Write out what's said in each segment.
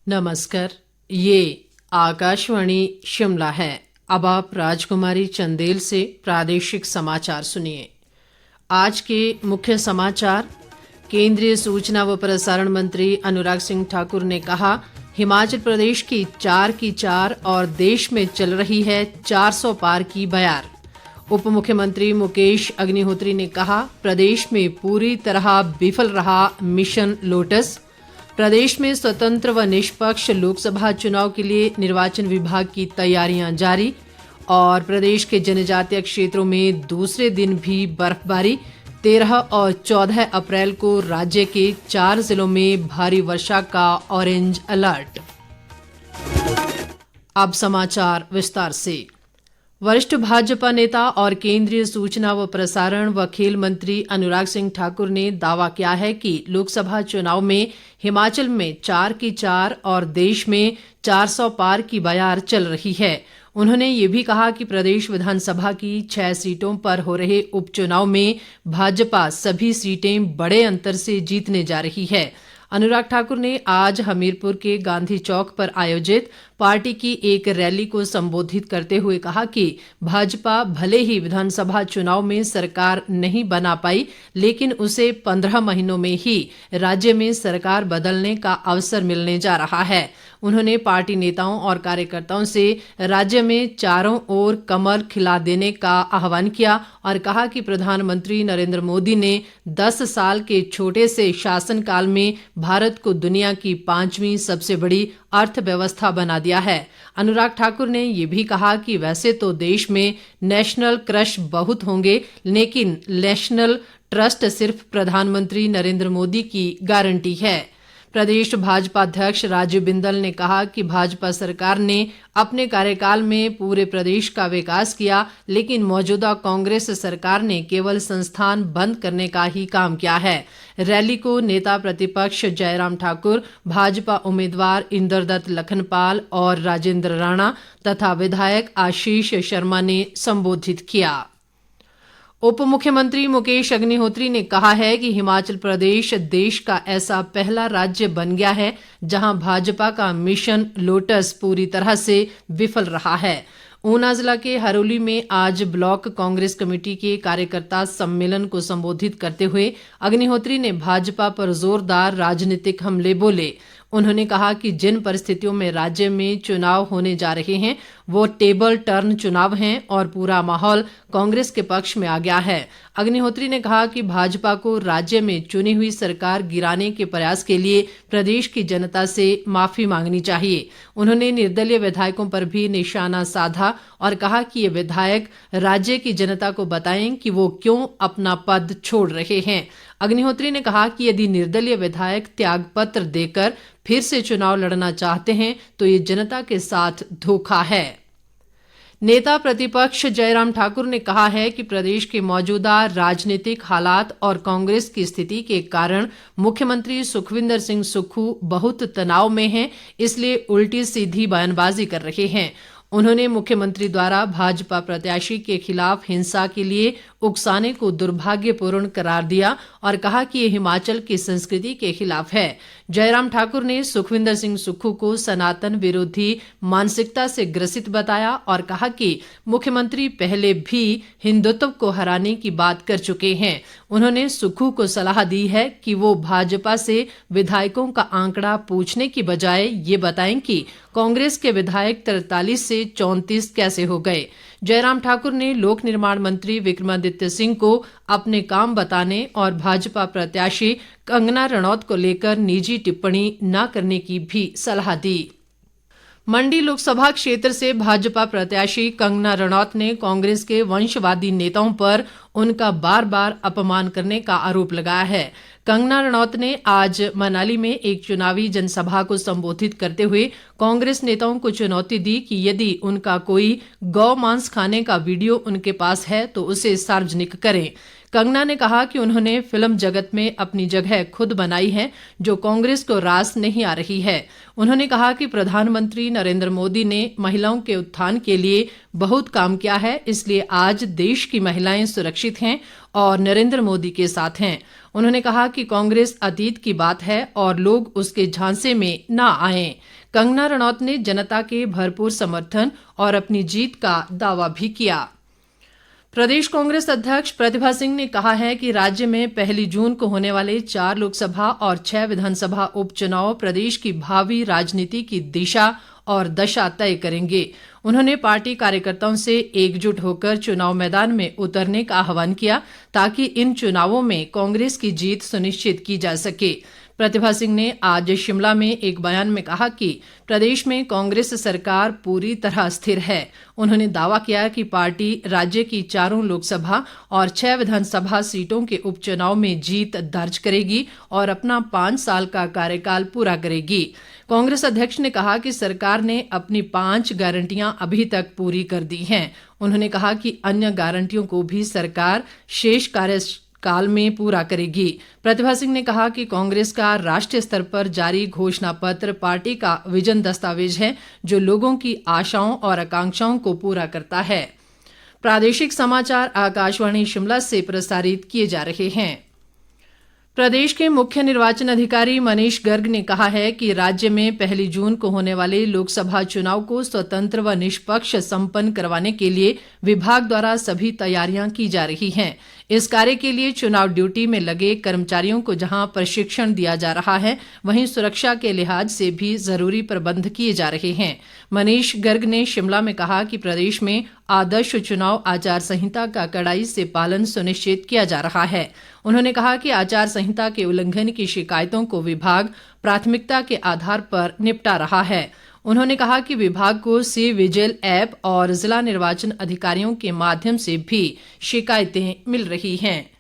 नमस्कार। ये आकाशवाणी शिमला है। अब आप राजकुमारी चंदेल से प्रादेशिक समाचार सुनिए। आज के मुख्य समाचार। केंद्रीय सूचना व प्रसारण मंत्री अनुराग सिंह ठाकुर ने कहा, हिमाचल प्रदेश की 4 की 4 और देश में चल रही है 400 पार की बयार। उप मुख्यमंत्री मुकेश अग्निहोत्री ने कहा, प्रदेश में पूरी तरह विफल रहा मिशन लोटस। प्रदेश में स्वतंत्र व निष्पक्ष लोकसभा चुनाव के लिए निर्वाचन विभाग की तैयारियां जारी। और प्रदेश के जनजातीय क्षेत्रों में दूसरे दिन भी बर्फबारी। 13 और 14 अप्रैल को राज्य के 4 जिलों में भारी वर्षा का ऑरेंज अलर्ट। अब समाचार विस्तार से। वरिष्ठ भाजपा नेता और केंद्रीय सूचना व प्रसारण व खेल मंत्री अनुराग सिंह ठाकुर ने दावा किया है कि लोकसभा चुनाव में हिमाचल में 4 की 4 और देश में 400 पार की बयार चल रही है। उन्होंने ये भी कहा कि प्रदेश विधानसभा की 6 सीटों पर हो रहे उपचुनाव में भाजपा सभी सीटें बड़े अंतर से जीतने जा रही है। अनुराग ठाकुर ने आज हमीरपुर के गांधी चौक पर आयोजित पार्टी की एक रैली को संबोधित करते हुए कहा कि भाजपा भले ही विधानसभा चुनाव में सरकार नहीं बना पाई, लेकिन उसे 15 महीनों में ही राज्य में सरकार बदलने का अवसर मिलने जा रहा है। उन्होंने पार्टी नेताओं और कार्यकर्ताओं से राज्य में चारों ओर कमल खिला देने का आह्वान किया और कहा कि प्रधानमंत्री नरेंद्र मोदी ने 10 साल के छोटे से शासनकाल में भारत को दुनिया की 5वीं सबसे बड़ी अर्थव्यवस्था बना दिया है। अनुराग ठाकुर ने ये भी कहा कि वैसे तो देश में नेशनल क्रश बहुत होंगे, लेकिन नेशनल ट्रस्ट सिर्फ प्रधानमंत्री नरेंद्र मोदी की गारंटी है। प्रदेश भाजपा अध्यक्ष राजीव बिंदल ने कहा कि भाजपा सरकार ने अपने कार्यकाल में पूरे प्रदेश का विकास किया, लेकिन मौजूदा कांग्रेस सरकार ने केवल संस्थान बंद करने का ही काम किया है। रैली को नेता प्रतिपक्ष जयराम ठाकुर, भाजपा उम्मीदवार इंद्रदत्त लखनपाल और राजेंद्र राणा तथा विधायक आशीष शर्मा ने संबोधित किया। उप मुख्यमंत्री मुकेश अग्निहोत्री ने कहा है कि हिमाचल प्रदेश देश का ऐसा पहला राज्य बन गया है जहां भाजपा का मिशन लोटस पूरी तरह से विफल रहा है। ऊना जिला के हरोली में आज ब्लॉक कांग्रेस कमेटी के कार्यकर्ता सम्मेलन को संबोधित करते हुए अग्निहोत्री ने भाजपा पर जोरदार राजनीतिक हमले बोले। उन्होंने कहा कि जिन परिस्थितियों में राज्य में चुनाव होने जा रहे हैं वो टेबल टर्न चुनाव हैं और पूरा माहौल कांग्रेस के पक्ष में आ गया है। अग्निहोत्री ने कहा कि भाजपा को राज्य में चुनी हुई सरकार गिराने के प्रयास के लिए प्रदेश की जनता से माफी मांगनी चाहिए। उन्होंने निर्दलीय विधायकों पर भी निशाना साधा और कहा कि ये विधायक राज्य की जनता को बताएं कि वो क्यों अपना पद छोड़ रहे हैं। अग्निहोत्री ने कहा कि यदि निर्दलीय विधायक त्यागपत्र देकर फिर से चुनाव लड़ना चाहते हैं तो ये जनता के साथ धोखा है। नेता प्रतिपक्ष जयराम ठाकुर ने कहा है कि प्रदेश के मौजूदा राजनीतिक हालात और कांग्रेस की स्थिति के कारण मुख्यमंत्री सुखविंदर सिंह सुक्खू बहुत तनाव में हैं, इसलिए उल्टी सीधी बयानबाजी कर रहे हैं। उन्होंने मुख्यमंत्री द्वारा भाजपा प्रत्याशी के खिलाफ हिंसा के लिए उकसाने को दुर्भाग्यपूर्ण करार दिया और कहा कि ये हिमाचल की संस्कृति के खिलाफ है। जयराम ठाकुर ने सुखविंदर सिंह सुक्खू को सनातन विरोधी मानसिकता से ग्रसित बताया और कहा कि मुख्यमंत्री पहले भी हिंदुत्व को हराने की बात कर चुके हैं। उन्होंने सुक्खू को सलाह दी है कि वो भाजपा से विधायकों का आंकड़ा पूछने की बजाय ये बताएं कि कांग्रेस के विधायक 43 से 34 कैसे हो गए। जयराम ठाकुर ने लोक निर्माण मंत्री विक्रमादित्य सिंह को अपने काम बताने और भाजपा प्रत्याशी कंगना रणौत को लेकर निजी टिप्पणी न करने की भी सलाह दी। मंडी लोकसभा क्षेत्र से भाजपा प्रत्याशी कंगना रणौत ने कांग्रेस के वंशवादी नेताओं पर उनका बार बार अपमान करने का आरोप लगाया है। कंगना रणौत ने आज मनाली में एक चुनावी जनसभा को संबोधित करते हुए कांग्रेस नेताओं को चुनौती दी कि यदि उनका कोई गौ मांस खाने का वीडियो उनके पास है तो उसे सार्वजनिक करें। कंगना ने कहा कि उन्होंने फिल्म जगत में अपनी जगह खुद बनाई है, जो कांग्रेस को रास नहीं आ रही है। उन्होंने कहा कि प्रधानमंत्री नरेंद्र मोदी ने महिलाओं के उत्थान के लिए बहुत काम किया है, इसलिए आज देश की महिलाएं सुरक्षित हैं और नरेंद्र मोदी के साथ हैं। उन्होंने कहा कि कांग्रेस अतीत की बात है और लोग उसके झांसे में ना आएं। कंगना रनौत ने जनता के भरपूर समर्थन और अपनी जीत का दावा भी किया। प्रदेश कांग्रेस अध्यक्ष प्रतिभा सिंह ने कहा है कि राज्य में 1 जून को होने वाले 4 लोकसभा और 6 विधानसभा उपचुनाव प्रदेश की भावी राजनीति की दिशा और दशा तय करेंगे। उन्होंने पार्टी कार्यकर्ताओं से एकजुट होकर चुनाव मैदान में उतरने का आह्वान किया, ताकि इन चुनावों में कांग्रेस की जीत सुनिश्चित की जा सके। प्रतिभा सिंह ने आज शिमला में एक बयान में कहा कि प्रदेश में कांग्रेस सरकार पूरी तरह स्थिर है। उन्होंने दावा किया कि पार्टी राज्य की 4 लोकसभा और 6 विधानसभा सीटों के उपचुनाव में जीत दर्ज करेगी और अपना 5 साल का कार्यकाल पूरा करेगी। कांग्रेस अध्यक्ष ने कहा कि सरकार ने अपनी 5 गारंटियां अभी तक पूरी कर दी हैं। उन्होंने कहा कि अन्य गारंटियों को भी सरकार शेष कार्यकाल में पूरा करेगी। प्रतिभा सिंह ने कहा कि कांग्रेस का राष्ट्रीय स्तर पर जारी घोषणा पत्र पार्टी का विजन दस्तावेज है, जो लोगों की आशाओं और आकांक्षाओं को पूरा करता है। प्रादेशिक समाचार आकाशवाणी शिमला से प्रसारित किए जा रहे हैं। प्रदेश के मुख्य निर्वाचन अधिकारी मनीष गर्ग ने कहा है कि राज्य में 1 जून को होने वाले लोकसभा चुनाव को स्वतंत्र व निष्पक्ष संपन्न करवाने के लिए विभाग द्वारा सभी तैयारियां की जा रही हैं। इस कार्य के लिए चुनाव ड्यूटी में लगे कर्मचारियों को जहां प्रशिक्षण दिया जा रहा है, वहीं सुरक्षा के लिहाज से भी जरूरी प्रबंध किए जा रहे हैं। मनीष गर्ग ने शिमला में कहा कि प्रदेश में आदर्श चुनाव आचार संहिता का कड़ाई से पालन सुनिश्चित किया जा रहा है। उन्होंने कहा कि आचार संहिता के उल्लंघन की शिकायतों को विभाग प्राथमिकता के आधार पर निपटा रहा है। उन्होंने कहा कि विभाग को सी विजिल ऐप और जिला निर्वाचन अधिकारियों के माध्यम से भी शिकायतें मिल रही हैं।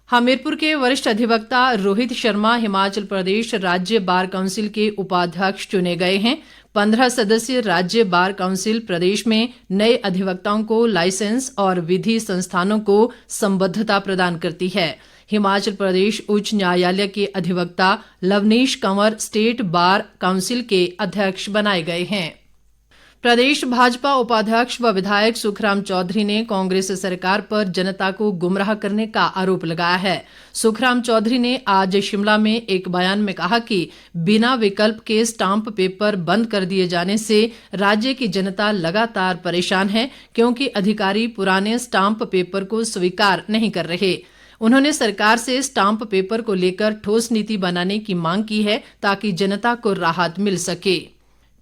हमीरपुर के वरिष्ठ अधिवक्ता रोहित शर्मा हिमाचल प्रदेश राज्य बार काउंसिल के उपाध्यक्ष चुने गए हैं। 15 सदस्यीय राज्य बार काउंसिल प्रदेश में नए अधिवक्ताओं को लाइसेंस और विधि संस्थानों को संबद्धता प्रदान करती है। हिमाचल प्रदेश उच्च न्यायालय के अधिवक्ता Lavnish Kanwar state bar council के अध्यक्ष बनाए गए हैं। प्रदेश भाजपा उपाध्यक्ष व विधायक सुखराम चौधरी ने कांग्रेस सरकार पर जनता को गुमराह करने का आरोप लगाया है। सुखराम चौधरी ने आज शिमला में एक बयान में कहा कि बिना विकल्प के स्टाम्प पेपर बंद कर दिए जाने से राज्य की जनता लगातार परेशान है, क्योंकि अधिकारी पुराने स्टाम्प पेपर को स्वीकार नहीं कर रहे। उन्होंने सरकार से स्टाम्प पेपर को लेकर ठोस नीति बनाने की मांग की है, ताकि जनता को राहत मिल सके।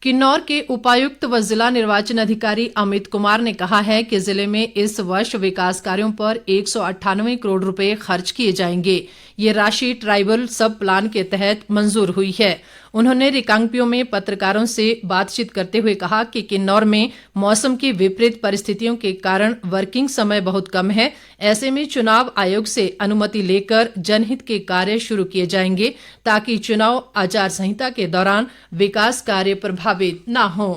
किन्नौर के उपायुक्त व जिला निर्वाचन अधिकारी अमित कुमार ने कहा है कि जिले में इस वर्ष विकास कार्यों पर 198 करोड़ रुपए खर्च किए जाएंगे। ये राशि ट्राइबल सब प्लान के तहत मंजूर हुई है। उन्होंने रिकांगपिओ में पत्रकारों से बातचीत करते हुए कहा कि किन्नौर में मौसम की विपरीत परिस्थितियों के कारण वर्किंग समय बहुत कम है। ऐसे में चुनाव आयोग से अनुमति लेकर जनहित के कार्य शुरू किए जाएंगे, ताकि चुनाव आचार संहिता के दौरान विकास कार्य प्रभावित न हों।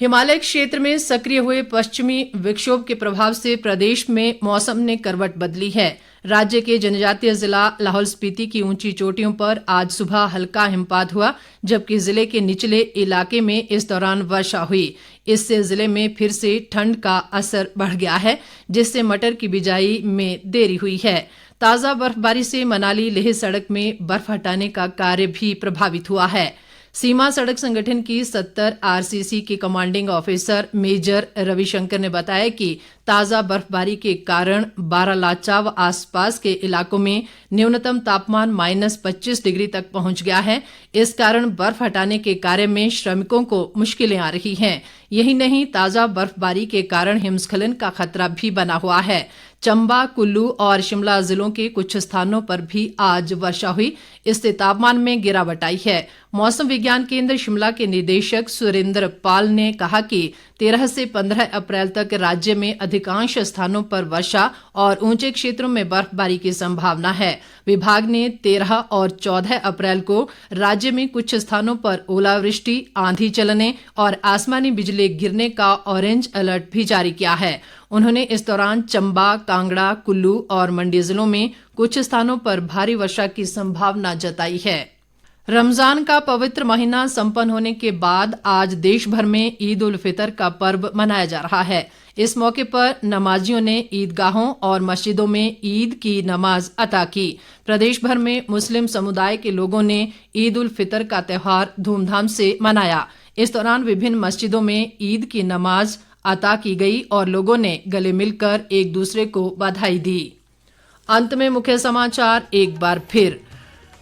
हिमालय क्षेत्र में सक्रिय हुए पश्चिमी विक्षोभ के प्रभाव से प्रदेश में मौसम ने करवट बदली है। राज्य के जनजातीय जिला लाहौल स्पीति की ऊंची चोटियों पर आज सुबह हल्का हिमपात हुआ, जबकि जिले के निचले इलाके में इस दौरान वर्षा हुई। इससे जिले में फिर से ठंड का असर बढ़ गया है, जिससे मटर की बिजाई में देरी हुई है। ताज़ा बर्फबारी से मनाली लेह सड़क में बर्फ हटाने का कार्य भी प्रभावित हुआ है। सीमा सड़क संगठन की 70 आरसीसी के कमांडिंग ऑफिसर मेजर रविशंकर ने बताया कि ताज़ा बर्फबारी के कारण बारालाचा व आसपास के इलाकों में न्यूनतम तापमान -25 डिग्री तक पहुंच गया है। इस कारण बर्फ हटाने के कार्य में श्रमिकों को मुश्किलें आ रही हैं। यही नहीं, ताज़ा बर्फबारी के कारण हिमस्खलन का खतरा भी बना हुआ है। चंबा, कुल्लू और शिमला जिलों के कुछ स्थानों पर भी आज वर्षा हुई। इससे तापमान में गिरावट आई है। मौसम विज्ञान केंद्र शिमला के निदेशक सुरेंद्र पाल ने कहा कि 13 से 15 अप्रैल तक राज्य में अधिकांश स्थानों पर वर्षा और ऊंचे क्षेत्रों में बर्फबारी की संभावना है। विभाग ने 13 और 14 अप्रैल को राज्य में कुछ स्थानों पर ओलावृष्टि, आंधी चलने और आसमानी बिजली गिरने का ऑरेंज अलर्ट भी जारी किया है। उन्होंने इस दौरान चंबा, कांगड़ा, कुल्लू और मंडी जिलों में कुछ स्थानों पर भारी वर्षा की संभावना जताई है। रमजान का पवित्र महीना संपन्न होने के बाद आज देश भर में ईद उल फितर का पर्व मनाया जा रहा है। इस मौके पर नमाजियों ने ईदगाहों और मस्जिदों में ईद की नमाज अता की। प्रदेश भर में मुस्लिम समुदाय के लोगों ने ईद उल फितर का त्यौहार धूमधाम से मनाया। इस दौरान विभिन्न मस्जिदों में ईद की नमाज अता की गई और लोगों ने गले मिलकर एक दूसरे को बधाई दी। अंत में मुख्य समाचार एक बार फिर।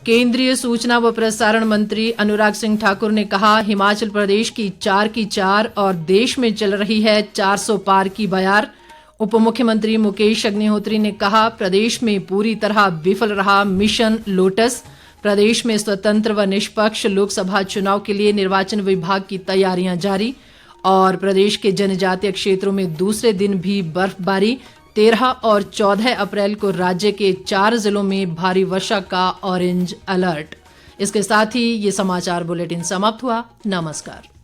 केंद्रीय सूचना व प्रसारण मंत्री अनुराग सिंह ठाकुर ने कहा, हिमाचल प्रदेश की 4 की 4 और देश में चल रही है 400 पार की बयार। उप मुख्यमंत्री मुकेश अग्निहोत्री ने कहा, प्रदेश में पूरी तरह विफल रहा मिशन लोटस। प्रदेश में स्वतंत्र व निष्पक्ष लोकसभा चुनाव के लिए निर्वाचन विभाग की तैयारियां जारी। और प्रदेश के जनजातीय क्षेत्रों में दूसरे दिन भी बर्फबारी। 13 और 14 अप्रैल को राज्य के 4 जिलों में भारी वर्षा का ऑरेंज अलर्ट। इसके साथ ही ये समाचार बुलेटिन समाप्त हुआ। नमस्कार।